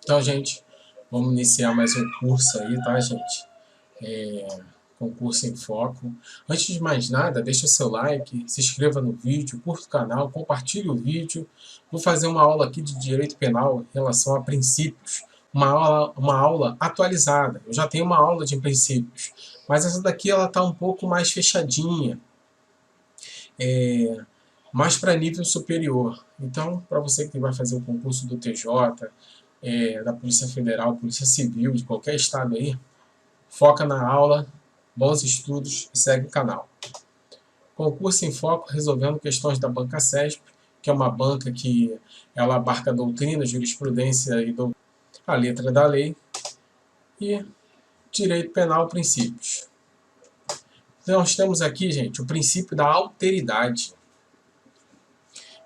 Então, gente, vamos iniciar mais um curso aí, tá, gente? Concurso em Foco. Antes de mais nada, deixa o seu like, se inscreva no vídeo, curta o canal, compartilhe o vídeo. Vou fazer uma aula aqui de Direito Penal em relação a princípios. Uma aula atualizada. Eu já tenho uma aula de princípios, mas essa daqui ela está um pouco mais fechadinha. Mais para nível superior. Então, para você que vai fazer o concurso do TJ, da Polícia Federal, Polícia Civil, de qualquer estado aí, foca na aula, bons estudos e segue o canal. Concurso em Foco, resolvendo questões da banca CESP, que é uma banca que ela abarca doutrina, jurisprudência e a letra da lei, e direito penal, princípios. Então, nós temos aqui, gente, o princípio da alteridade.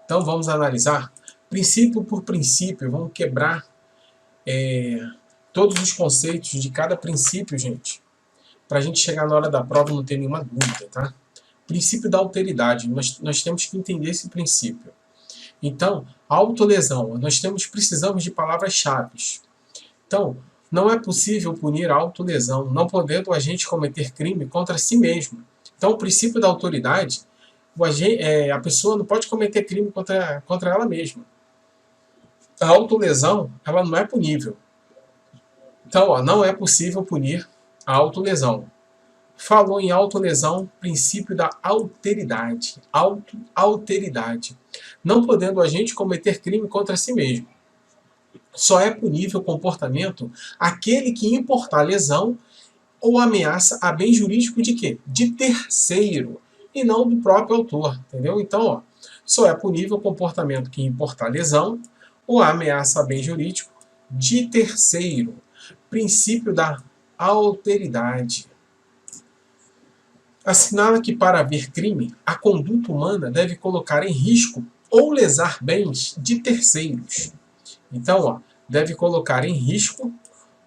Então, vamos analisar princípio por princípio, vamos quebrar todos os conceitos de cada princípio, gente, para a gente chegar na hora da prova e não ter nenhuma dúvida, tá? Princípio da alteridade, nós temos que entender esse princípio. Então, autolesão, precisamos de palavras-chave. Então, não é possível punir a autolesão, não podendo o agente cometer crime contra si mesmo. Então, o princípio da autoridade, a pessoa não pode cometer crime contra ela mesma. A autolesão, ela não é punível. Então, ó, não é possível punir a autolesão. Falou em autolesão, princípio da alteridade. Alteridade. Não podendo o agente cometer crime contra si mesmo. Só é punível o comportamento aquele que importar lesão ou ameaça a bem jurídico de quê? De terceiro, e não do próprio autor, entendeu? Então, ó, só é punível o comportamento que importar lesão ou ameaça a bem jurídico de terceiro. Princípio da alteridade. Assinala que para haver crime, a conduta humana deve colocar em risco ou lesar bens de terceiros. Então, ó, deve colocar em risco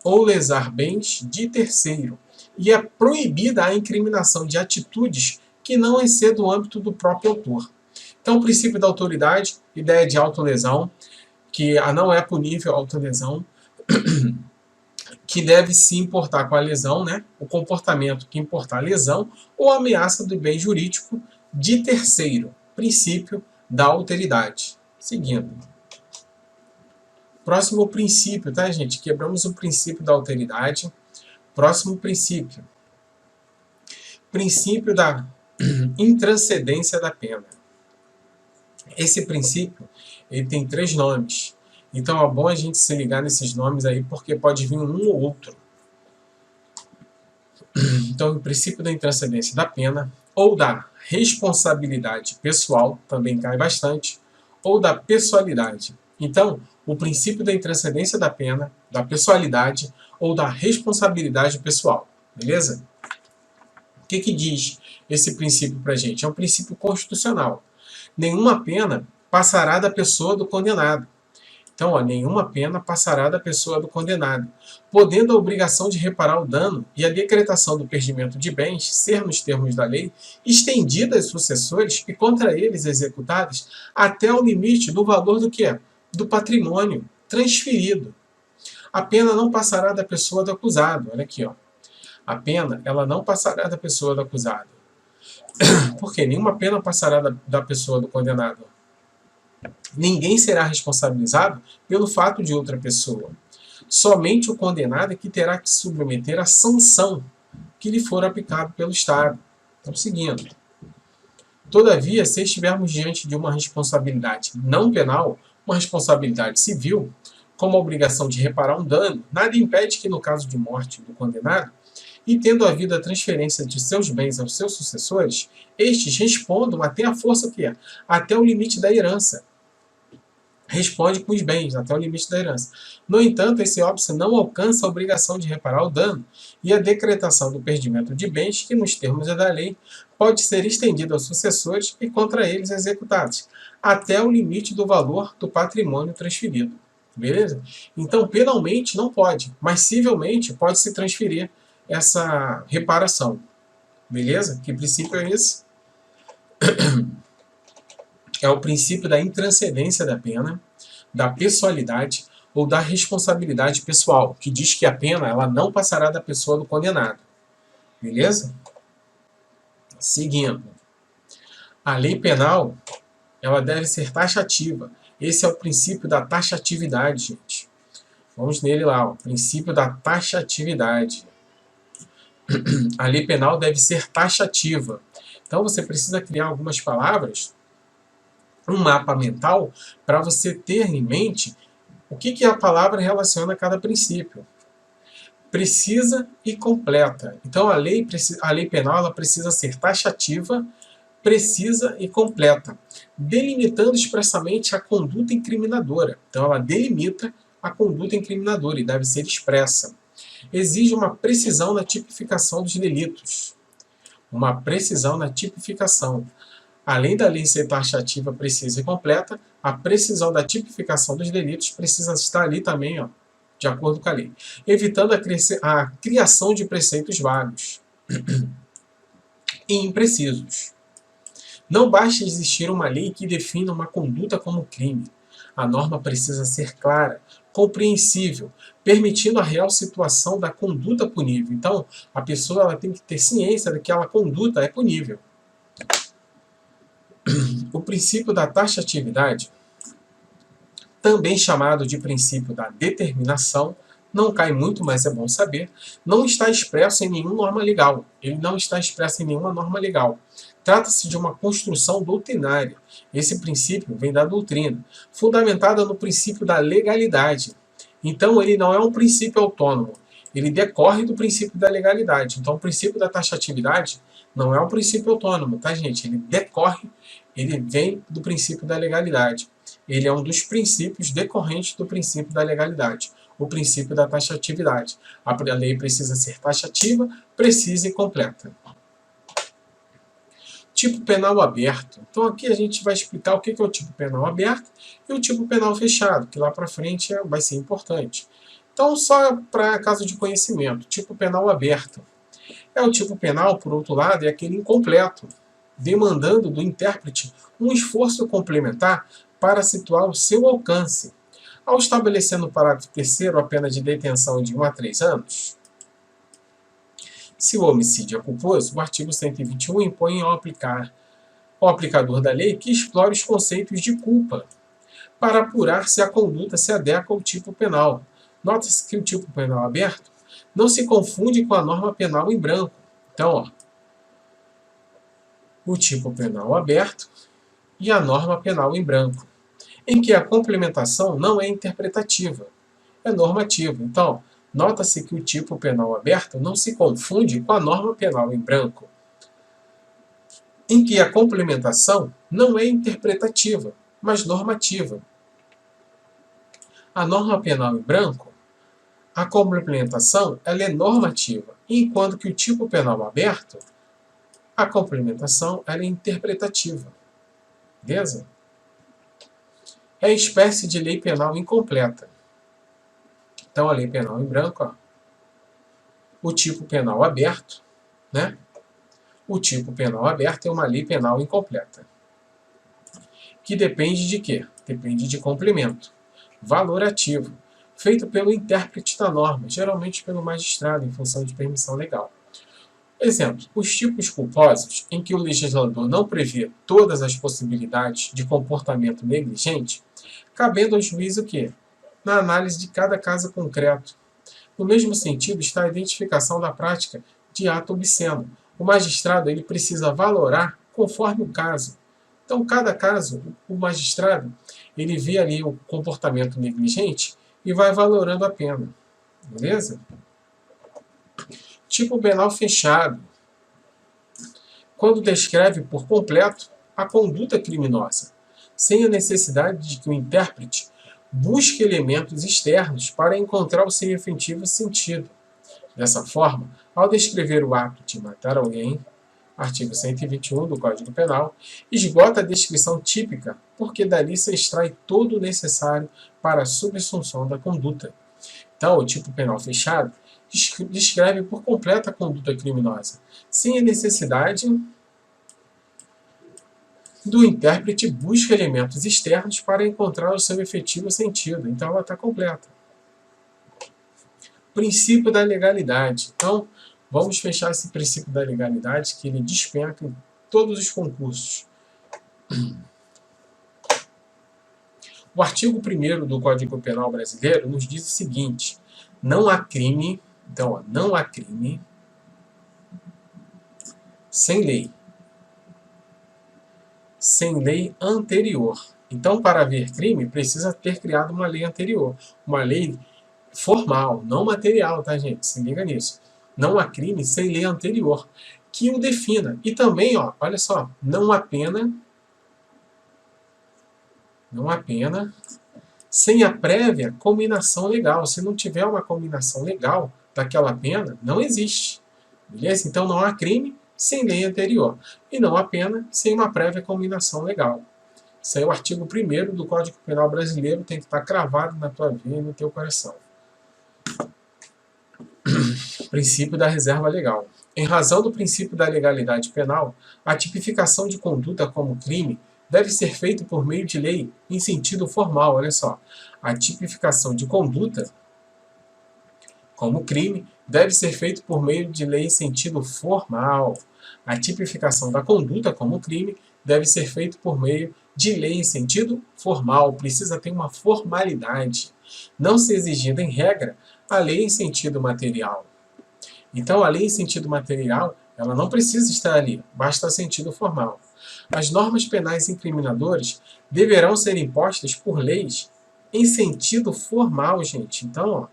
ou lesar bens de terceiro. E é proibida a incriminação de atitudes que não excedam o âmbito do próprio autor. Então, o princípio da autoridade, ideia de autolesão, que não é punível a autolesão, que deve se importar com a lesão, né? O comportamento que importar a lesão ou ameaça do bem jurídico de terceiro. Princípio da alteridade. Seguindo. Próximo princípio, tá, gente? Quebramos o princípio da alteridade. Próximo princípio. Princípio da intranscendência da pena. Esse princípio, ele tem 3 nomes. Então é bom a gente se ligar nesses nomes aí, porque pode vir um ou outro. Então, o princípio da intranscendência da pena, ou da responsabilidade pessoal, também cai bastante, ou da pessoalidade. Então, o princípio da intranscendência da pena, da pessoalidade ou da responsabilidade pessoal. Beleza? O que diz esse princípio para a gente? É um princípio constitucional. Nenhuma pena passará da pessoa do condenado. Então, ó, nenhuma pena passará da pessoa do condenado, podendo a obrigação de reparar o dano e a decretação do perdimento de bens ser, nos termos da lei, estendida aos sucessores e contra eles executadas até o limite do valor do quê? Do patrimônio transferido. A pena não passará da pessoa do acusado. Olha aqui, ó. A pena, ela não passará da pessoa do acusado. Por quê? Nenhuma pena passará da pessoa do condenado. Ninguém será responsabilizado pelo fato de outra pessoa. Somente o condenado é que terá que submeter a sanção que lhe for aplicado pelo Estado. Então, seguindo. Todavia, se estivermos diante de uma responsabilidade não penal, uma responsabilidade civil, como a obrigação de reparar um dano, nada impede que, no caso de morte do condenado, e tendo havido a transferência de seus bens aos seus sucessores, estes respondam até a força que é, até o limite da herança. Responde com os bens, até o limite da herança. No entanto, esse óbice não alcança a obrigação de reparar o dano e a decretação do perdimento de bens, que nos termos da lei, pode ser estendida aos sucessores e contra eles executados, até o limite do valor do patrimônio transferido. Beleza? Então, penalmente não pode, mas civilmente pode se transferir essa reparação. Beleza? Que princípio é esse? É o princípio da intranscendência da pena, da pessoalidade ou da responsabilidade pessoal, que diz que a pena ela não passará da pessoa do condenado. Beleza? Seguindo. A lei penal ela deve ser taxativa. Esse é o princípio da taxatividade, gente. Vamos nele lá, o princípio da taxatividade. A lei penal deve ser taxativa. Então você precisa criar algumas palavras, um mapa mental, para você ter em mente o que a palavra relaciona a cada princípio. Precisa e completa. Então a lei penal ela precisa ser taxativa, precisa e completa, delimitando expressamente a conduta incriminadora. Então ela delimita a conduta incriminadora e deve ser expressa. Exige uma precisão na tipificação dos delitos. Uma precisão na tipificação. Além da lei ser taxativa, precisa e completa, a precisão da tipificação dos delitos precisa estar ali também, ó, de acordo com a lei. Evitando a criação de preceitos vagos e imprecisos. Não basta existir uma lei que defina uma conduta como crime. A norma precisa ser clara, compreensível, permitindo a real situação da conduta punível. Então, a pessoa ela tem que ter ciência de que aquela conduta é punível. O princípio da taxatividade, também chamado de princípio da determinação, não cai muito, mas é bom saber, não está expresso em nenhuma norma legal. Ele não está expresso em nenhuma norma legal. Trata-se de uma construção doutrinária. Esse princípio vem da doutrina, fundamentada no princípio da legalidade. Então, ele não é um princípio autônomo. Ele decorre do princípio da legalidade. Então, o princípio da taxatividade não é um princípio autônomo, tá, gente? Ele decorre, ele vem do princípio da legalidade. Ele é um dos princípios decorrentes do princípio da legalidade, o princípio da taxatividade. A lei precisa ser taxativa, precisa e completa. Tipo penal aberto. Então aqui a gente vai explicar o que é o tipo penal aberto e o tipo penal fechado, que lá para frente vai ser importante. Então, só para caso de conhecimento, tipo penal aberto. É o tipo penal, por outro lado, é aquele incompleto, demandando do intérprete um esforço complementar para situar o seu alcance. Ao estabelecer no parágrafo 3º a pena de detenção de 1 a 3 anos, se o homicídio é culposo, o artigo 121 impõe ao aplicador da lei que explore os conceitos de culpa para apurar se a conduta se adequa ao tipo penal. Nota-se que o tipo penal aberto não se confunde com a norma penal em branco. Então, ó, o tipo penal aberto e a norma penal em branco, em que a complementação não é interpretativa, é normativa. Então, nota-se que o tipo penal aberto não se confunde com a norma penal em branco, em que a complementação não é interpretativa, mas normativa. A norma penal em branco, a complementação ela é normativa, enquanto que o tipo penal aberto, a complementação ela é interpretativa. Beleza? É espécie de lei penal incompleta. Então, a lei penal em branco, ó, o tipo penal aberto, né? O tipo penal aberto é uma lei penal incompleta. Que depende de quê? Depende de complemento. Valorativo, feito pelo intérprete da norma, geralmente pelo magistrado, em função de permissão legal. Exemplo, os tipos culposos, em que o legislador não prevê todas as possibilidades de comportamento negligente, cabendo ao juiz o quê? Na análise de cada caso concreto. No mesmo sentido está a identificação da prática de ato obsceno. O magistrado ele precisa valorar conforme o caso. Então, cada caso, o magistrado ele vê ali o comportamento negligente e vai valorando a pena. Beleza? Tipo penal fechado. Quando descreve por completo a conduta criminosa, sem a necessidade de que o intérprete busque elementos externos para encontrar o seu efetivo sentido. Dessa forma, ao descrever o ato de matar alguém, artigo 121 do Código Penal, esgota a descrição típica, porque dali se extrai todo o necessário para a subsunção da conduta. Então, o tipo penal fechado descreve por completo a conduta criminosa, sem a necessidade do intérprete busca elementos externos para encontrar o seu efetivo sentido. Então, ela está completa. Princípio da legalidade. Então, vamos fechar esse princípio da legalidade, que ele despenca em todos os concursos. O artigo 1º do Código Penal brasileiro nos diz o seguinte: não há crime, então, não há crime sem lei. Sem lei anterior. Então, para haver crime, precisa ter criado uma lei anterior. Uma lei formal, não material, tá, gente? Se liga nisso. Não há crime sem lei anterior que o defina. E também, ó, olha só, não há pena sem a prévia cominação legal. Se não tiver uma cominação legal daquela pena, não existe. Beleza? Então, não há crime sem lei anterior. E não há pena sem uma prévia cominação legal. Isso aí é o artigo 1º do Código Penal brasileiro, tem que estar cravado na tua veia e no teu coração. Princípio da reserva legal. Em razão do princípio da legalidade penal, a tipificação de conduta como crime deve ser feita por meio de lei em sentido formal. Olha só, a tipificação de conduta como crime deve ser feita por meio de lei em sentido formal. A tipificação da conduta como crime deve ser feita por meio de lei em sentido formal. Precisa ter uma formalidade, não se exigindo em regra a lei em sentido material. Então, a lei em sentido material, ela não precisa estar ali, basta sentido formal. As normas penais incriminadoras deverão ser impostas por leis em sentido formal, gente. Então, ó,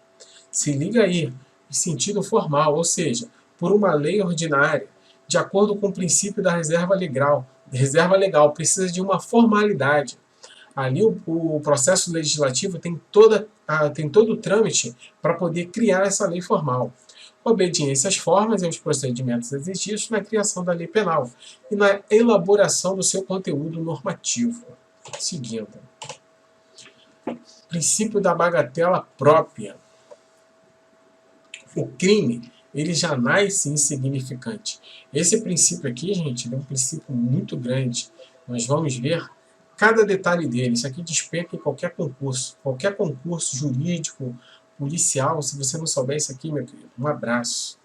se liga aí, em sentido formal, ou seja, por uma lei ordinária, de acordo com o princípio da reserva legal, precisa de uma formalidade. Ali o processo legislativo tem todo o trâmite para poder criar essa lei formal. Obediência às formas e aos procedimentos exigidos na criação da lei penal e na elaboração do seu conteúdo normativo. Seguindo. Princípio da bagatela própria. O crime, ele já nasce insignificante. Esse princípio aqui, gente, é um princípio muito grande. Nós vamos ver cada detalhe dele. Isso aqui despenca em qualquer concurso jurídico, policial. Se você não souber isso aqui, meu querido, um abraço.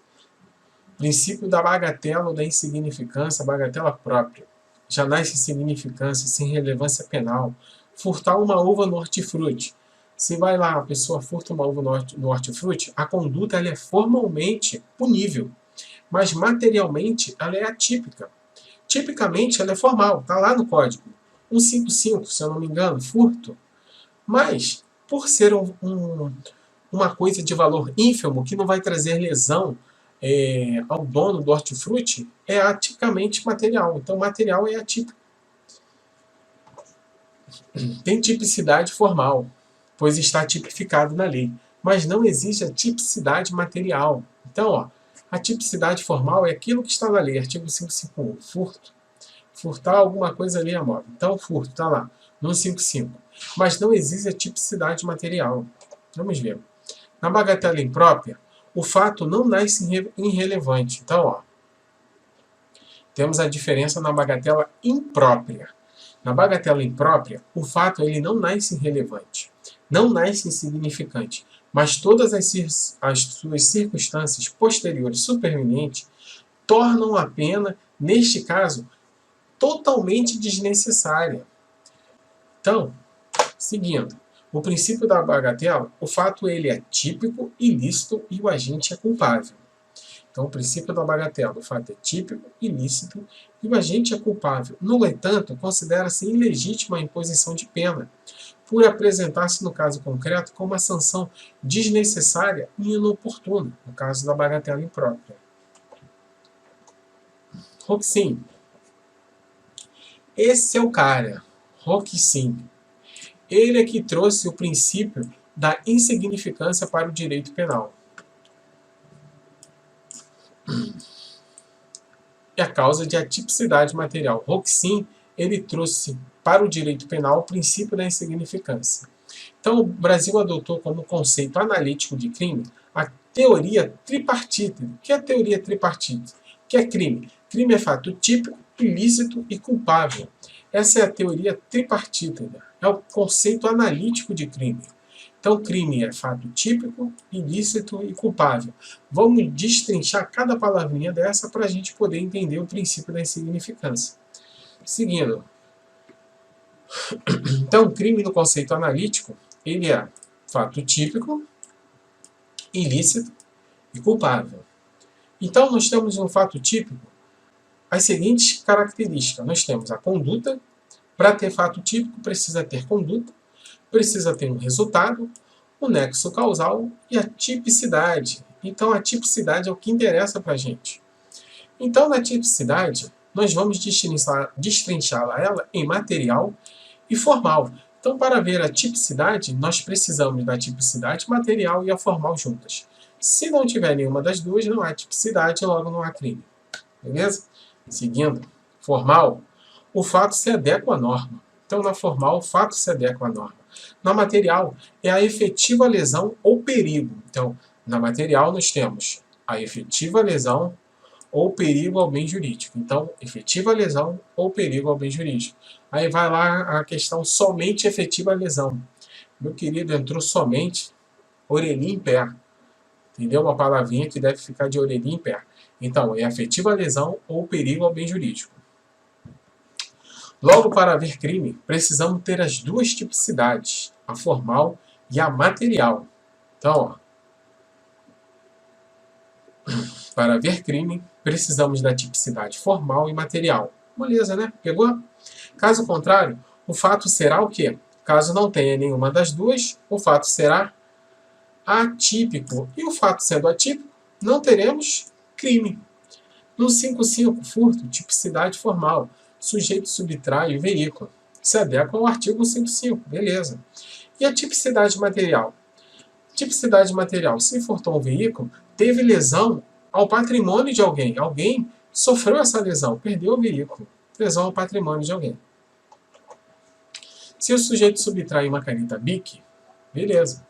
Princípio da bagatela ou da insignificância, bagatela própria. Já nasce insignificância, sem relevância penal. Furtar uma uva no hortifruti. Se vai lá, a pessoa furta uma uva no hortifruti, a conduta ela é formalmente punível, mas materialmente ela é atípica. Tipicamente ela é formal, está lá no código. 155, se eu não me engano, furto. Mas, por ser uma coisa de valor ínfimo, que não vai trazer lesão ao dono do hortifruti, é atipicamente material. Então, material é atípico. Tem tipicidade formal, pois está tipificado na lei, mas não existe a tipicidade material. Então, ó, a tipicidade formal é aquilo que está na lei, artigo 551, furto. Furtar alguma coisa ali é móvel. Então, furto, está lá, no 55. Mas não existe a tipicidade material. Vamos ver. Na bagatela imprópria, o fato não nasce irrelevante. Então, ó, temos a diferença na bagatela imprópria. Na bagatela imprópria, o fato ele não nasce irrelevante, não nasce insignificante, mas todas as suas circunstâncias posteriores supervenientes tornam a pena, neste caso, totalmente desnecessária. Então, seguindo, o princípio da bagatela, o fato ele é típico, ilícito e o agente é culpável. Então, o princípio da bagatela, o fato é típico, ilícito e o agente é culpável. No entanto, considera-se ilegítima a imposição de pena, por apresentar-se no caso concreto como uma sanção desnecessária e inoportuna, no caso da bagatela imprópria. Roxin. Esse é o cara, Roxin. Ele é que trouxe o princípio da insignificância para o direito penal. E a causa de atipicidade material. Roxin, ele trouxe para o direito penal o princípio da insignificância. Então, o Brasil adotou como conceito analítico de crime a teoria tripartite. O que é a teoria tripartite? O que é crime? Crime é fato típico, ilícito e culpável. Essa é a teoria tripartita, é o conceito analítico de crime. Então, crime é fato típico, ilícito e culpável. Vamos destrinchar cada palavrinha dessa para a gente poder entender o princípio da insignificância. Seguindo. Então, crime no conceito analítico, ele é fato típico, ilícito e culpável. Então, nós temos um fato típico as seguintes características. Nós temos a conduta. Para ter fato típico, precisa ter conduta, precisa ter um resultado, o nexo causal e a tipicidade. Então, a tipicidade é o que interessa para a gente. Então, na tipicidade, nós vamos destrinchá-la ela em material e formal. Então, para ver a tipicidade, nós precisamos da tipicidade material e a formal juntas. Se não tiver nenhuma das duas, não há tipicidade, logo não há crime. Beleza? Seguindo, formal, o fato se adequa à norma. Então, na formal, o fato se adequa à norma. Na material, é a efetiva lesão ou perigo. Então, na material, nós temos a efetiva lesão ou perigo ao bem jurídico. Então, efetiva lesão ou perigo ao bem jurídico. Aí vai lá a questão somente efetiva lesão. Meu querido, entrou somente orelhinha em pé. Entendeu? Uma palavrinha que deve ficar de orelhinha em pé. Então, é efetiva lesão ou perigo ao bem jurídico. Logo, para haver crime, precisamos ter as duas tipicidades, a formal e a material. Então, para haver crime, precisamos da tipicidade formal e material. Beleza, né? Pegou? Caso contrário, o fato será o quê? Caso não tenha nenhuma das duas, o fato será atípico. E o fato sendo atípico, não teremos crime. No 5.5, furto, tipicidade formal. Sujeito subtrai o veículo. Se adequa ao artigo 5.5, beleza. E a tipicidade material? Tipicidade material, se furtou um veículo, teve lesão ao patrimônio de alguém. Alguém sofreu essa lesão, perdeu o veículo. Lesão ao patrimônio de alguém. Se o sujeito subtrai uma caneta BIC, beleza.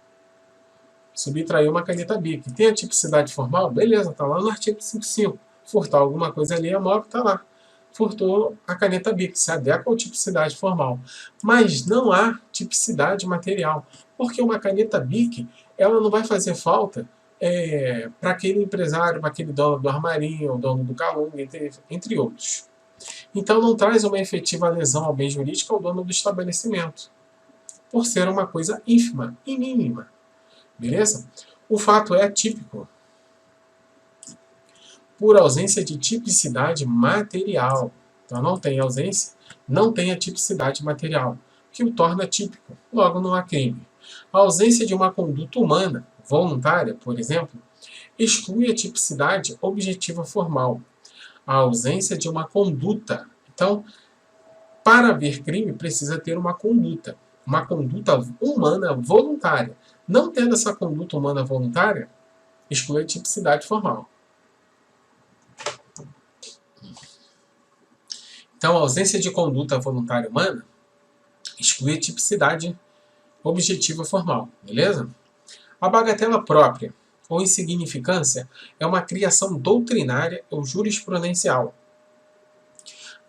Subtraiu uma caneta BIC. Tem a tipicidade formal? Beleza, está lá no artigo 5.5. Furtar alguma coisa ali é móvel, está lá. Furtou a caneta BIC, se adequa à tipicidade formal. Mas não há tipicidade material, porque uma caneta BIC ela não vai fazer falta para aquele empresário, para aquele dono do armarinho, o dono do calunga, entre outros. Então não traz uma efetiva lesão ao bem jurídico ao dono do estabelecimento, por ser uma coisa ínfima e mínima. Beleza? O fato é atípico, por ausência de tipicidade material. Então não tem ausência, não tem a tipicidade material, que o torna típico, logo não há crime. A ausência de uma conduta humana, voluntária, por exemplo, exclui a tipicidade objetiva formal. A ausência de uma conduta. Então, para haver crime, precisa ter uma conduta humana voluntária. Não tendo essa conduta humana voluntária, exclui a tipicidade formal. Então, a ausência de conduta voluntária humana exclui a tipicidade objetiva formal, beleza? A bagatela própria ou insignificância é uma criação doutrinária ou jurisprudencial.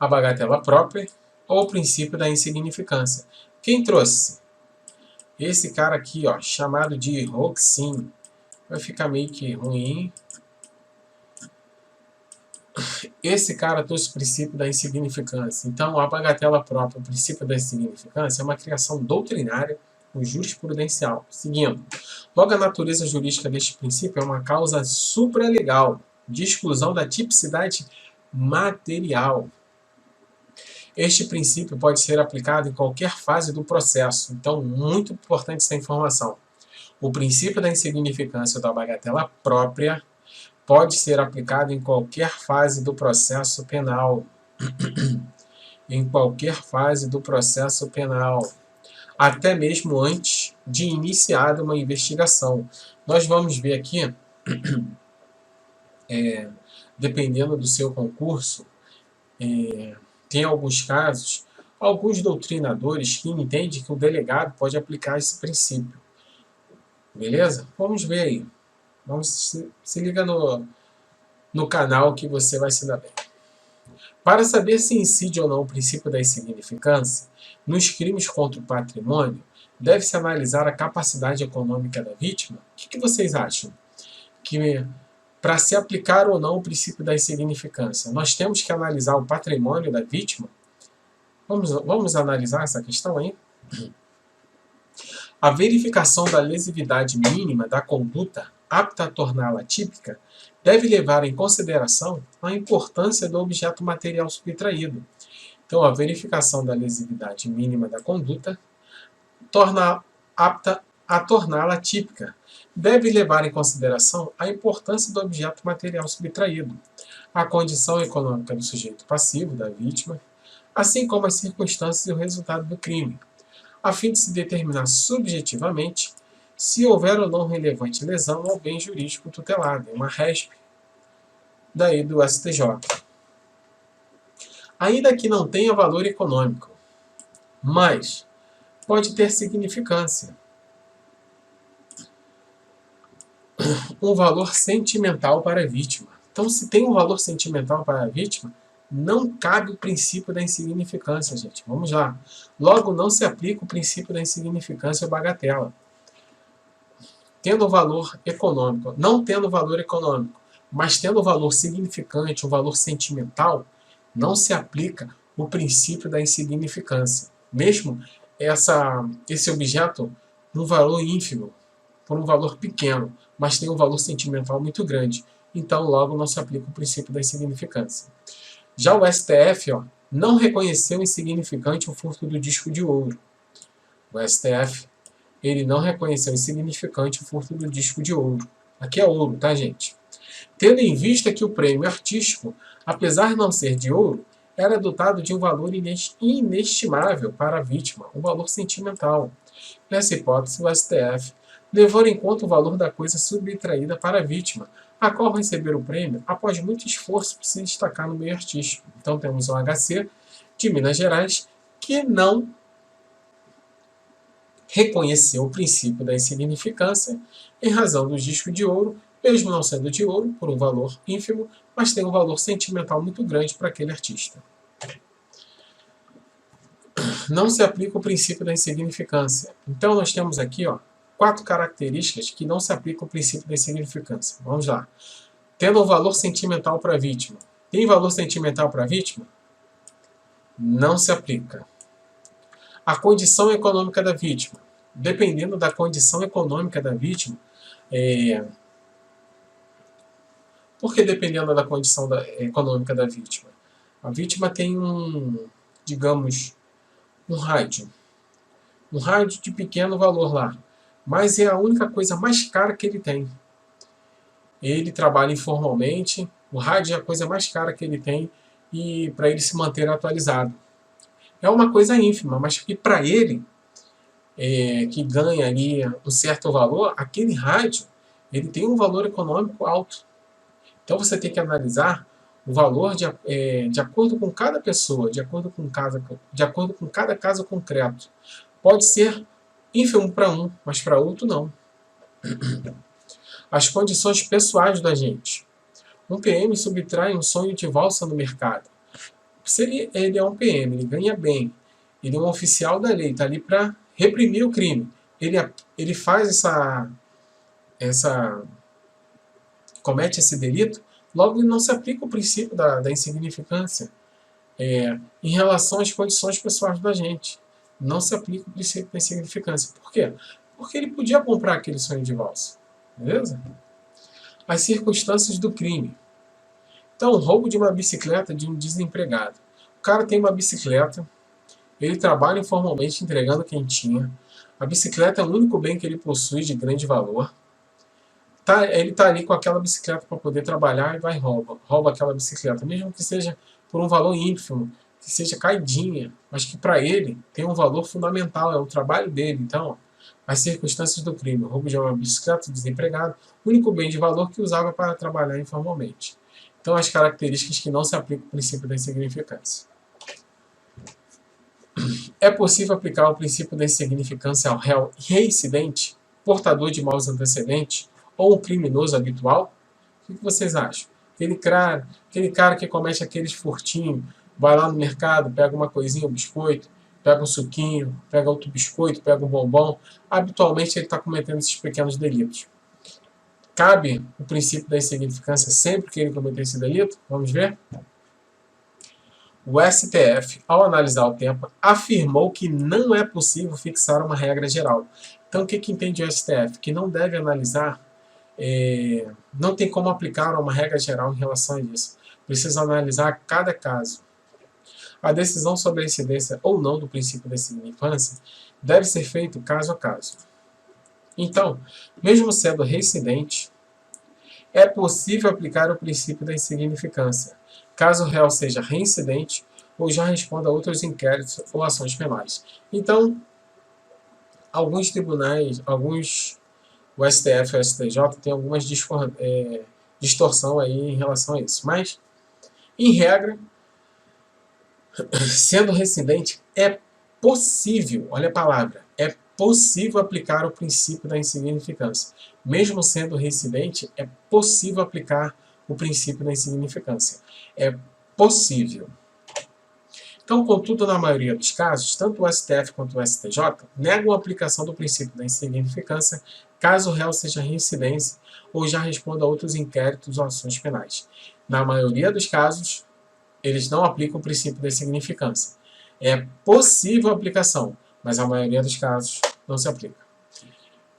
A bagatela própria ou o princípio da insignificância. Quem trouxe? Esse cara aqui, ó, chamado de Roxin. Vai ficar meio que ruim. Esse cara trouxe o princípio da insignificância. Então, a bagatela própria, o princípio da insignificância, é uma criação doutrinária ou jurisprudencial. Seguindo. Logo, a natureza jurídica deste princípio é uma causa supralegal de exclusão da tipicidade material. Este princípio pode ser aplicado em qualquer fase do processo. Então, muito importante essa informação. O princípio da insignificância da bagatela própria pode ser aplicado em qualquer fase do processo penal. Em qualquer fase do processo penal. Até mesmo antes de iniciada uma investigação. Nós vamos ver aqui, dependendo do seu concurso, tem alguns casos, alguns doutrinadores que entendem que o delegado pode aplicar esse princípio. Beleza? Vamos ver aí. Se liga no canal que você vai se dar bem. Para saber se incide ou não o princípio da insignificância, nos crimes contra o patrimônio, deve-se analisar a capacidade econômica da vítima. O que vocês acham? Que para se aplicar ou não o princípio da insignificância, nós temos que analisar o patrimônio da vítima? Vamos analisar essa questão aí? A verificação da lesividade mínima da conduta apta a torná-la típica deve levar em consideração a importância do objeto material subtraído. Então, a verificação da lesividade mínima da conduta torna apta a torná-la típica. Deve levar em consideração a importância do objeto material subtraído, a condição econômica do sujeito passivo, da vítima, assim como as circunstâncias e o resultado do crime, a fim de se determinar subjetivamente se houver ou não relevante lesão ao bem jurídico tutelado, uma RESP daí do STJ. Ainda que não tenha valor econômico, mas pode ter significância, um valor sentimental para a vítima. Então, se tem um valor sentimental para a vítima, não cabe o princípio da insignificância, gente. Vamos lá. Logo, não se aplica o princípio da insignificância ou bagatela. Tendo valor econômico, não tendo valor econômico, mas tendo valor significante, um valor sentimental, não se aplica o princípio da insignificância. Mesmo esse objeto num valor ínfimo, por um valor pequeno, mas tem um valor sentimental muito grande. Então, logo, não se aplica o princípio da insignificância. Já o STF não reconheceu insignificante o furto do disco de ouro. O STF ele não reconheceu insignificante o furto do disco de ouro. Aqui é ouro, tá, gente? Tendo em vista que o prêmio artístico, apesar de não ser de ouro, era dotado de um valor inestimável para a vítima, um valor sentimental. Nessa hipótese, o STF levou em conta o valor da coisa subtraída para a vítima, a qual receber o prêmio após muito esforço para se destacar no meio artístico. Então temos o HC de Minas Gerais, que não reconheceu o princípio da insignificância em razão do disco de ouro, mesmo não sendo de ouro, por um valor ínfimo, mas tem um valor sentimental muito grande para aquele artista. Não se aplica o princípio da insignificância. Então nós temos aqui 4 características que não se aplicam ao princípio da insignificância. Vamos lá. Tendo um valor sentimental para a vítima. Tem valor sentimental para a vítima? Não se aplica. A condição econômica da vítima. Dependendo da condição econômica da vítima, por que dependendo da condição econômica da vítima? A vítima tem digamos, um rádio de pequeno valor lá, mas é a única coisa mais cara que ele tem. Ele trabalha informalmente, o rádio é a coisa mais cara que ele tem e para ele se manter atualizado. É uma coisa ínfima, mas que para ele, que ganha ali um certo valor, aquele rádio ele tem um valor econômico alto. Então você tem que analisar o valor de acordo com cada pessoa, de acordo com cada caso concreto. Pode ser ínfimo para um, mas para outro não. As condições pessoais do agente. Um PM subtrai um sonho de valsa no mercado. Se ele é um PM, ele ganha bem, ele é um oficial da lei, está ali para reprimir o crime. Ele faz comete esse delito, logo não se aplica o princípio da insignificância em relação às condições pessoais do agente. Não se aplica o princípio da insignificância. Por quê? Porque ele podia comprar aquele sonho de valsa. Beleza? As circunstâncias do crime. Então, roubo de uma bicicleta de um desempregado. O cara tem uma bicicleta, ele trabalha informalmente entregando quentinha. A bicicleta é o único bem que ele possui de grande valor. Ele está ali com aquela bicicleta para poder trabalhar e vai e rouba aquela bicicleta, mesmo que seja por um valor ínfimo, que seja caidinha, mas que para ele tem um valor fundamental, é o trabalho dele. Então, as circunstâncias do crime, roubo de uma bicicleta, desempregado, único bem de valor que usava para trabalhar informalmente. Então, as características que não se aplicam ao princípio da insignificância. É possível aplicar o princípio da insignificância ao réu reincidente, portador de maus antecedentes, ou um criminoso habitual? O que vocês acham? Aquele cara que comete aqueles furtinhos, vai lá no mercado, pega uma coisinha, um biscoito, pega um suquinho, pega outro biscoito, pega um bombom. Habitualmente ele está cometendo esses pequenos delitos. Cabe o princípio da insignificância sempre que ele cometer esse delito? Vamos ver? O STF, ao analisar o tema, afirmou que não é possível fixar uma regra geral. Então, o que entende o STF? Que não deve analisar, não tem como aplicar uma regra geral em relação a isso. Precisa analisar cada caso. A decisão sobre a incidência ou não do princípio da insignificância deve ser feita caso a caso. Então, mesmo sendo reincidente, é possível aplicar o princípio da insignificância, caso o réu seja reincidente ou já responda a outros inquéritos ou ações penais. Então, alguns tribunais, o STF e o STJ tem algumas distorção aí em relação a isso. Mas, em regra, sendo reincidente, é possível, olha a palavra, é possível aplicar o princípio da insignificância. Mesmo sendo reincidente, é possível aplicar o princípio da insignificância. É possível. Então, contudo, na maioria dos casos, tanto o STF quanto o STJ negam a aplicação do princípio da insignificância caso o réu seja reincidente ou já responda a outros inquéritos ou ações penais. Na maioria dos casos, eles não aplicam o princípio da insignificância. É possível a aplicação, mas a maioria dos casos não se aplica.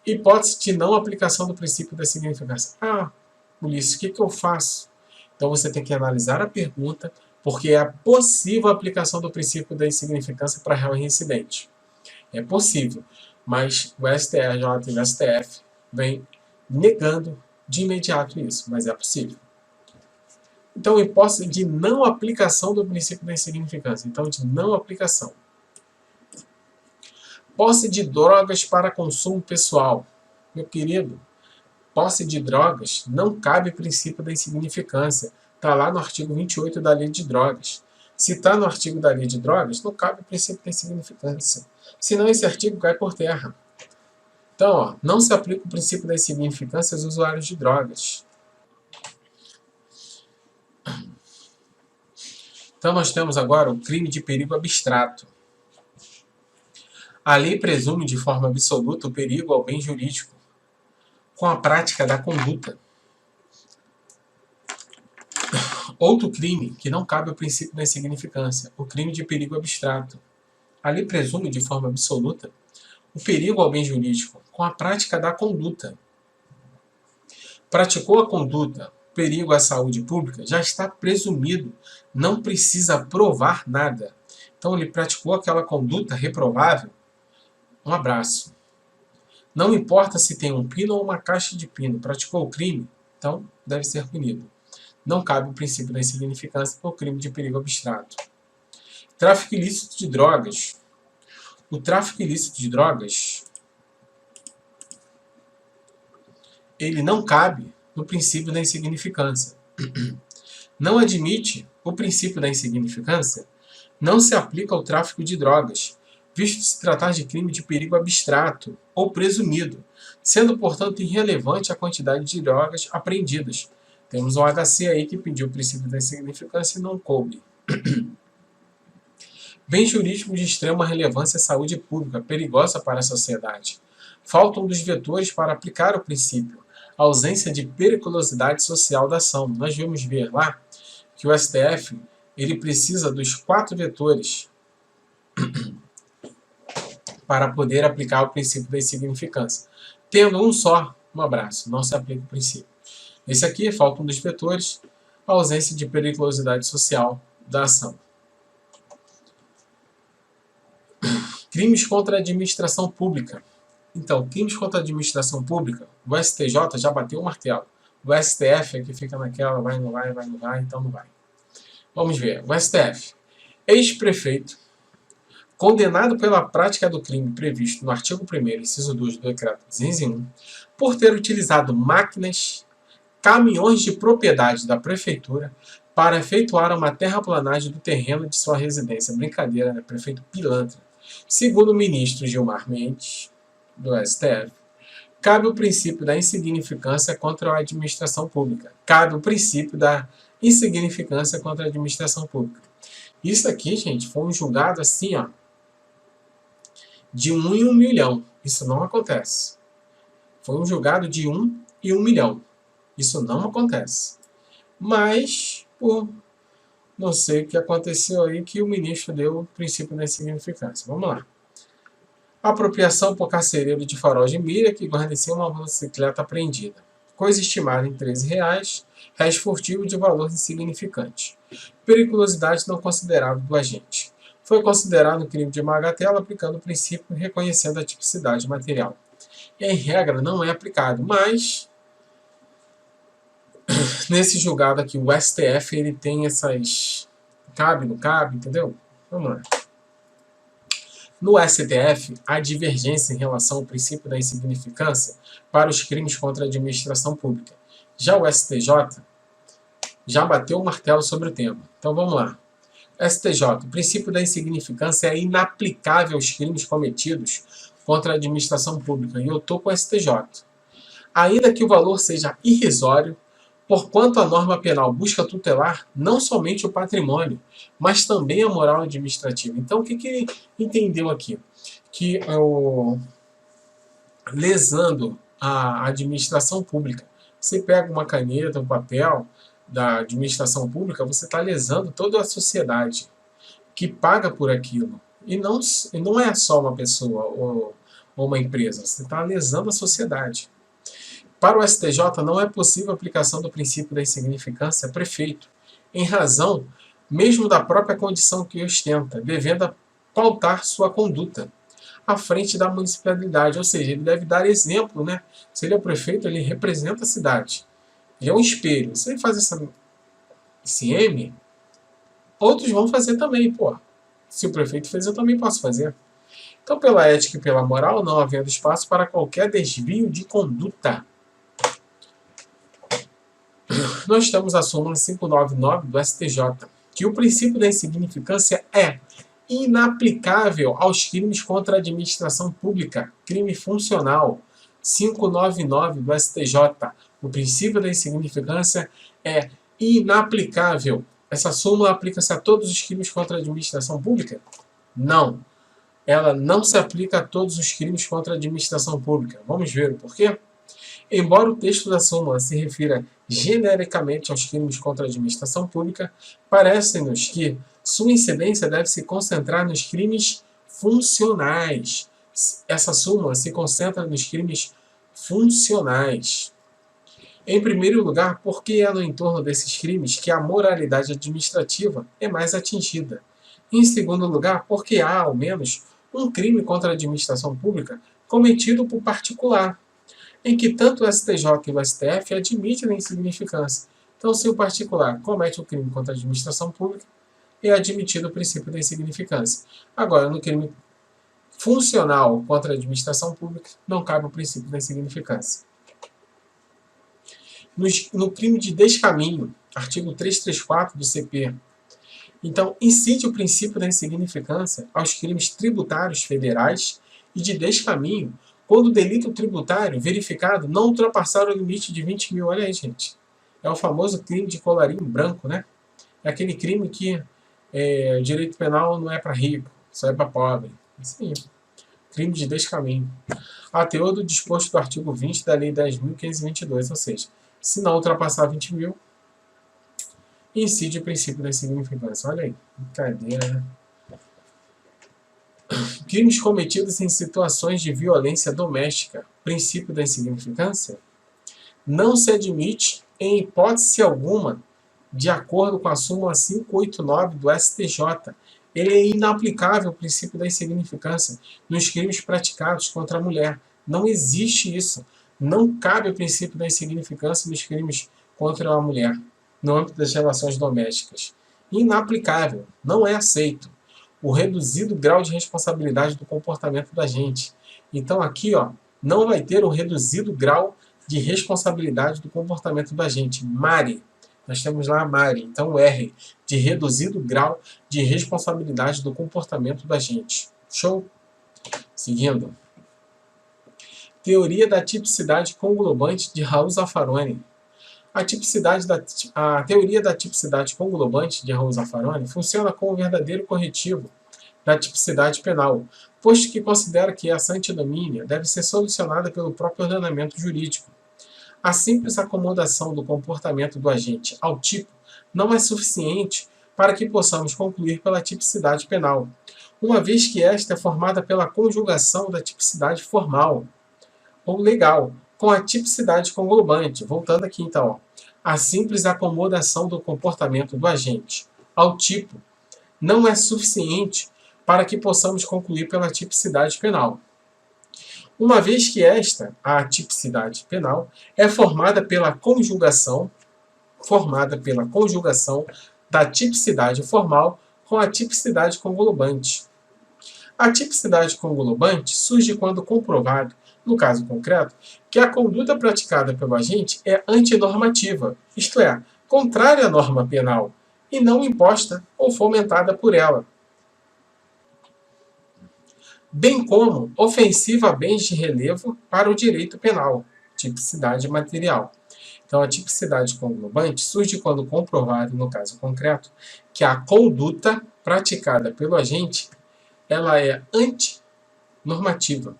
Hipótese de não aplicação do princípio da insignificância. Ulisses, o que eu faço? Então você tem que analisar a pergunta, porque é possível a aplicação do princípio da insignificância para réu reincidente. É possível, mas o STJ e o STF vem negando de imediato isso, mas é possível. Então, hipótese de não aplicação do princípio da insignificância. Então, de não aplicação. Posse de drogas para consumo pessoal. Meu querido, posse de drogas não cabe o princípio da insignificância. Está lá no artigo 28 da Lei de Drogas. Se está no artigo da Lei de Drogas, não cabe o princípio da insignificância. Senão esse artigo cai por terra. Então, não se aplica o princípio da insignificância aos usuários de drogas. Então, nós temos agora o crime de perigo abstrato. A lei presume de forma absoluta o perigo ao bem jurídico, com a prática da conduta. Outro crime que não cabe ao princípio da insignificância, o crime de perigo abstrato. A lei presume de forma absoluta o perigo ao bem jurídico, com a prática da conduta. Praticou a conduta, perigo à saúde pública, já está presumido, não precisa provar nada. Então ele praticou aquela conduta reprovável, um abraço. Não importa se tem um pino ou uma caixa de pino, praticou o crime, então deve ser punido. Não cabe o princípio da insignificância por crime de perigo abstrato. Tráfico ilícito de drogas. O tráfico ilícito de drogas, ele não cabe no princípio da insignificância. Não admite o princípio da insignificância, não se aplica ao tráfico de drogas, visto se tratar de crime de perigo abstrato ou presumido, sendo, portanto, irrelevante a quantidade de drogas apreendidas. Temos um HC aí que pediu o princípio da insignificância e não coube. Bem jurídico de extrema relevância à saúde pública, perigosa para a sociedade. Faltam dos vetores para aplicar o princípio. A ausência de periculosidade social da ação. Nós vamos ver lá que o STF ele precisa dos 4 vetores para poder aplicar o princípio da insignificância. Tendo um só, um abraço, não se aplica o princípio. Esse aqui, falta um dos vetores, a ausência de periculosidade social da ação. Crimes contra a administração pública. Então, crimes contra a administração pública, o STJ já bateu o martelo. O STF é que fica naquela, vai, não vai, vai, não vai, então não vai. Vamos ver. O STF. Ex-prefeito, condenado pela prática do crime previsto no artigo 1º, inciso 2 do decreto 201, por ter utilizado máquinas, caminhões de propriedade da prefeitura para efetuar uma terraplanagem do terreno de sua residência. Brincadeira, né? Prefeito pilantra. Segundo o ministro Gilmar Mendes, do STF, Cabe o princípio da insignificância contra a administração pública. Cabe o princípio da insignificância contra a administração pública. Isso aqui, gente, foi um julgado assim, ó, de 1 em 1 milhão. Isso não acontece. Foi um julgado de 1 em 1 milhão. Isso não acontece. Mas, por não sei o que aconteceu aí, que o ministro deu o princípio da insignificância. Vamos lá. Apropriação por carcereiro de farol de milha que guarnecia uma motocicleta apreendida. Coisa estimada em R$13, resto furtivo de valor insignificante. Periculosidade não considerada do agente. Foi considerado um crime de bagatela aplicando o princípio reconhecendo a tipicidade material. E, em regra, não é aplicado, mas nesse julgado aqui, o STF ele tem essas... Cabe, não cabe, entendeu? Vamos lá. No STF, há divergência em relação ao princípio da insignificância para os crimes contra a administração pública. Já o STJ já bateu o martelo sobre o tema. Então vamos lá. STJ, o princípio da insignificância é inaplicável aos crimes cometidos contra a administração pública. E eu estou com o STJ. Ainda que o valor seja irrisório, porquanto a norma penal busca tutelar não somente o patrimônio, mas também a moral administrativa. Então, o que ele entendeu aqui? Que lesando a administração pública, você pega uma caneta, um papel da administração pública, você está lesando toda a sociedade que paga por aquilo. E não é só uma pessoa ou uma empresa, você está lesando a sociedade. Para o STJ, não é possível a aplicação do princípio da insignificância a prefeito, em razão mesmo da própria condição que ostenta, devendo pautar sua conduta à frente da municipalidade. Ou seja, ele deve dar exemplo, né? Se ele é o prefeito, ele representa a cidade. Ele é um espelho. Se ele faz esse M, outros vão fazer também, pô. Se o prefeito fez, eu também posso fazer. Então, pela ética e pela moral, não havendo espaço para qualquer desvio de conduta. Nós temos a súmula 599 do STJ, que o princípio da insignificância é inaplicável aos crimes contra a administração pública, crime funcional. 599 do STJ, o princípio da insignificância é inaplicável. Essa súmula aplica-se a todos os crimes contra a administração pública? Não. Ela não se aplica a todos os crimes contra a administração pública. Vamos ver o porquê? Embora o texto da súmula se refira genericamente aos crimes contra a administração pública, parece-nos que sua incidência deve se concentrar nos crimes funcionais. Essa súmula se concentra nos crimes funcionais. Em primeiro lugar, porque é no entorno desses crimes que a moralidade administrativa é mais atingida. Em segundo lugar, porque há, ao menos, um crime contra a administração pública cometido por particular, em que tanto o STJ e o STF admitem a insignificância. Então, se o particular comete um crime contra a administração pública, é admitido o princípio da insignificância. Agora, no crime funcional contra a administração pública, não cabe o princípio da insignificância. No crime de descaminho, artigo 334 do CP, então, incide o princípio da insignificância aos crimes tributários federais e de descaminho, quando o delito tributário verificado não ultrapassar o limite de 20 mil. Olha aí, gente. É o famoso crime de colarinho branco, né? É aquele crime que o direito penal não é para rico, só é para pobre. Isso aí. Crime de descaminho. A teor do disposto do artigo 20 da Lei 10.522, ou seja, se não ultrapassar 20 mil, incide o princípio da insignificância. Olha aí. Brincadeira, né? Crimes cometidos em situações de violência doméstica, princípio da insignificância, não se admite, em hipótese alguma, de acordo com a súmula 589 do STJ. Ele é inaplicável o princípio da insignificância nos crimes praticados contra a mulher. Não existe isso. Não cabe o princípio da insignificância nos crimes contra a mulher, no âmbito das relações domésticas. Inaplicável. Não é aceito. O reduzido grau de responsabilidade do comportamento da gente. Então aqui, ó, não vai ter o reduzido grau de responsabilidade do comportamento da gente. Mari. Nós temos lá a Mari. Então o R, de reduzido grau de responsabilidade do comportamento da gente. Show? Seguindo. Teoria da tipicidade conglobante de Raul Zaffaroni. A teoria da tipicidade conglobante de Raul Zaffaroni funciona como um verdadeiro corretivo da tipicidade penal, posto que considera que essa antinomia deve ser solucionada pelo próprio ordenamento jurídico. A simples acomodação do comportamento do agente ao tipo não é suficiente para que possamos concluir pela tipicidade penal, uma vez que esta é formada pela conjugação da tipicidade formal ou legal com a tipicidade conglobante. Voltando aqui então, a simples acomodação do comportamento do agente ao tipo não é suficiente para que possamos concluir pela tipicidade penal, uma vez que esta, a tipicidade penal, é formada pela conjugação da tipicidade formal com a tipicidade conglobante. A tipicidade conglobante surge quando comprovado, no caso concreto, que a conduta praticada pelo agente é antinormativa, isto é, contrária à norma penal, e não imposta ou fomentada por ela, bem como ofensiva a bens de relevo para o direito penal, tipicidade material. Então, a tipicidade conglobante surge quando comprovado, no caso concreto, que a conduta praticada pelo agente ela é antinormativa,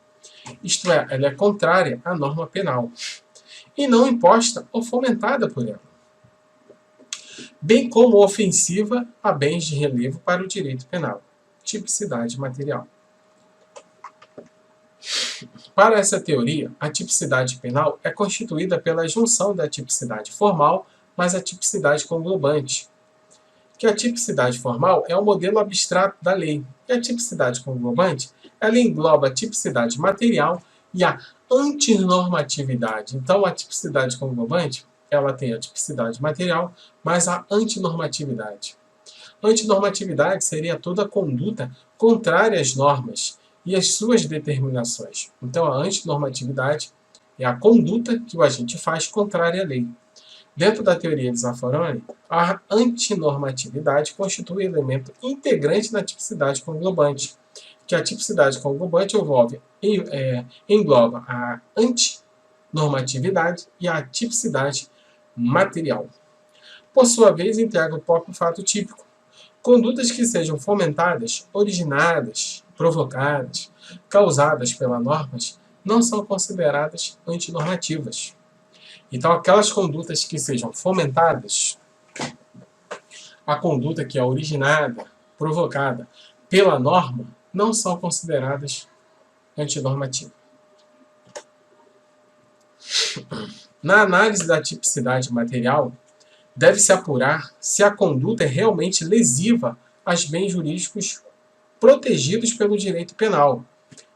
isto é, ela é contrária à norma penal, e não imposta ou fomentada por ela, bem como ofensiva a bens de relevo para o direito penal, tipicidade material. Para essa teoria, a tipicidade penal é constituída pela junção da tipicidade formal mais a tipicidade conglobante, que a tipicidade formal é o modelo abstrato da lei, e a tipicidade conglobante ela engloba a tipicidade material e a antinormatividade. Então, a tipicidade conglobante ela tem a tipicidade material mais a antinormatividade. Antinormatividade seria toda conduta contrária às normas e às suas determinações. Então, a antinormatividade é a conduta que o agente faz contrária à lei. Dentro da teoria de Zaffaroni, a antinormatividade constitui elemento integrante na tipicidade conglobante, que a tipicidade conglobante engloba a antinormatividade e a tipicidade material. Por sua vez, integra o próprio fato típico. Condutas que sejam fomentadas, originadas, provocadas, causadas pelas normas, não são consideradas antinormativas. Então, aquelas condutas que sejam fomentadas, a conduta que é originada, provocada pela norma, não são consideradas antinormativas. Na análise da tipicidade material, deve-se apurar se a conduta é realmente lesiva aos bens jurídicos protegidos pelo direito penal.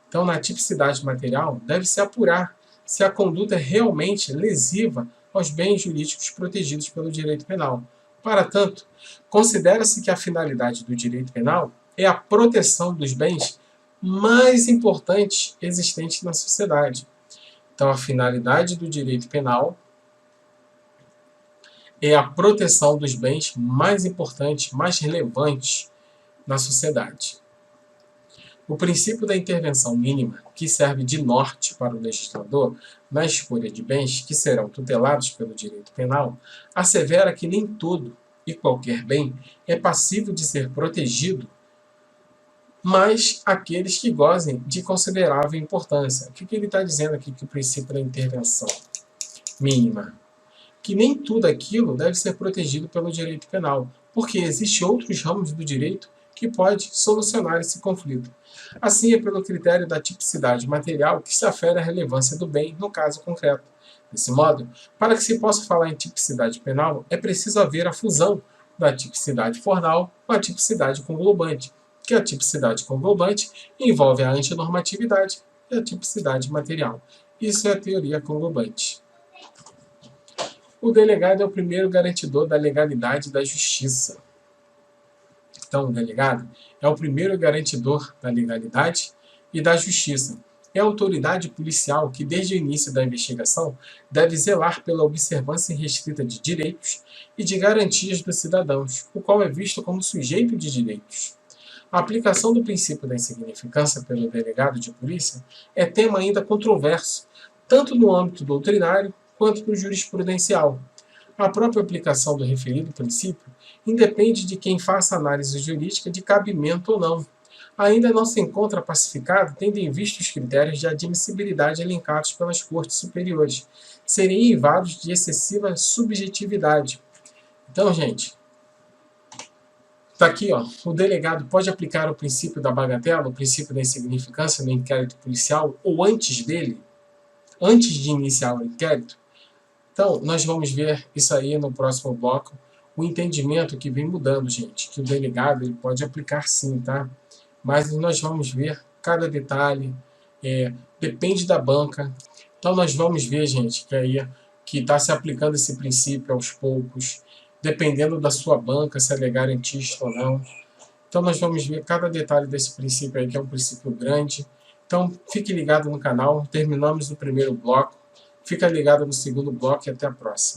Então, na tipicidade material, deve-se apurar se a conduta é realmente lesiva aos bens jurídicos protegidos pelo direito penal. Para tanto, considera-se que a finalidade do direito penal é a proteção dos bens mais importantes existentes na sociedade. Então, a finalidade do direito penal é a proteção dos bens mais importantes, mais relevantes na sociedade. O princípio da intervenção mínima, que serve de norte para o legislador na escolha de bens que serão tutelados pelo direito penal, assevera que nem todo e qualquer bem é passível de ser protegido, mas aqueles que gozem de considerável importância. O que ele está dizendo aqui que o princípio da intervenção mínima? Que nem tudo aquilo deve ser protegido pelo direito penal, porque existem outros ramos do direito que pode solucionar esse conflito. Assim, é pelo critério da tipicidade material que se afere a relevância do bem no caso concreto. Desse modo, para que se possa falar em tipicidade penal, é preciso haver a fusão da tipicidade formal com a tipicidade conglobante, que a tipicidade conglobante envolve a antinormatividade e a tipicidade material. Isso é a teoria conglobante. O delegado é o primeiro garantidor da legalidade e da justiça. Então, o delegado é o primeiro garantidor da legalidade e da justiça. É a autoridade policial que, desde o início da investigação, deve zelar pela observância restrita de direitos e de garantias dos cidadãos, o qual é visto como sujeito de direitos. A aplicação do princípio da insignificância pelo delegado de polícia é tema ainda controverso, tanto no âmbito doutrinário quanto no jurisprudencial. A própria aplicação do referido princípio independe de quem faça análise jurídica de cabimento ou não. Ainda não se encontra pacificado, tendo em vista os critérios de admissibilidade elencados pelas cortes superiores, serem eivados de excessiva subjetividade. Então, gente, está aqui, ó, o delegado pode aplicar o princípio da bagatela, o princípio da insignificância no inquérito policial ou antes dele, antes de iniciar o inquérito. Então, nós vamos ver isso aí no próximo bloco, o entendimento que vem mudando, gente, que o delegado ele pode aplicar sim, tá? Mas nós vamos ver cada detalhe, depende da banca. Então, nós vamos ver, gente, que aí que está se aplicando esse princípio aos poucos, dependendo da sua banca, se ela é garantista ou não. Então, nós vamos ver cada detalhe desse princípio aí, que é um princípio grande. Então, fique ligado no canal. Terminamos o primeiro bloco. Fica ligado no segundo bloco e até a próxima.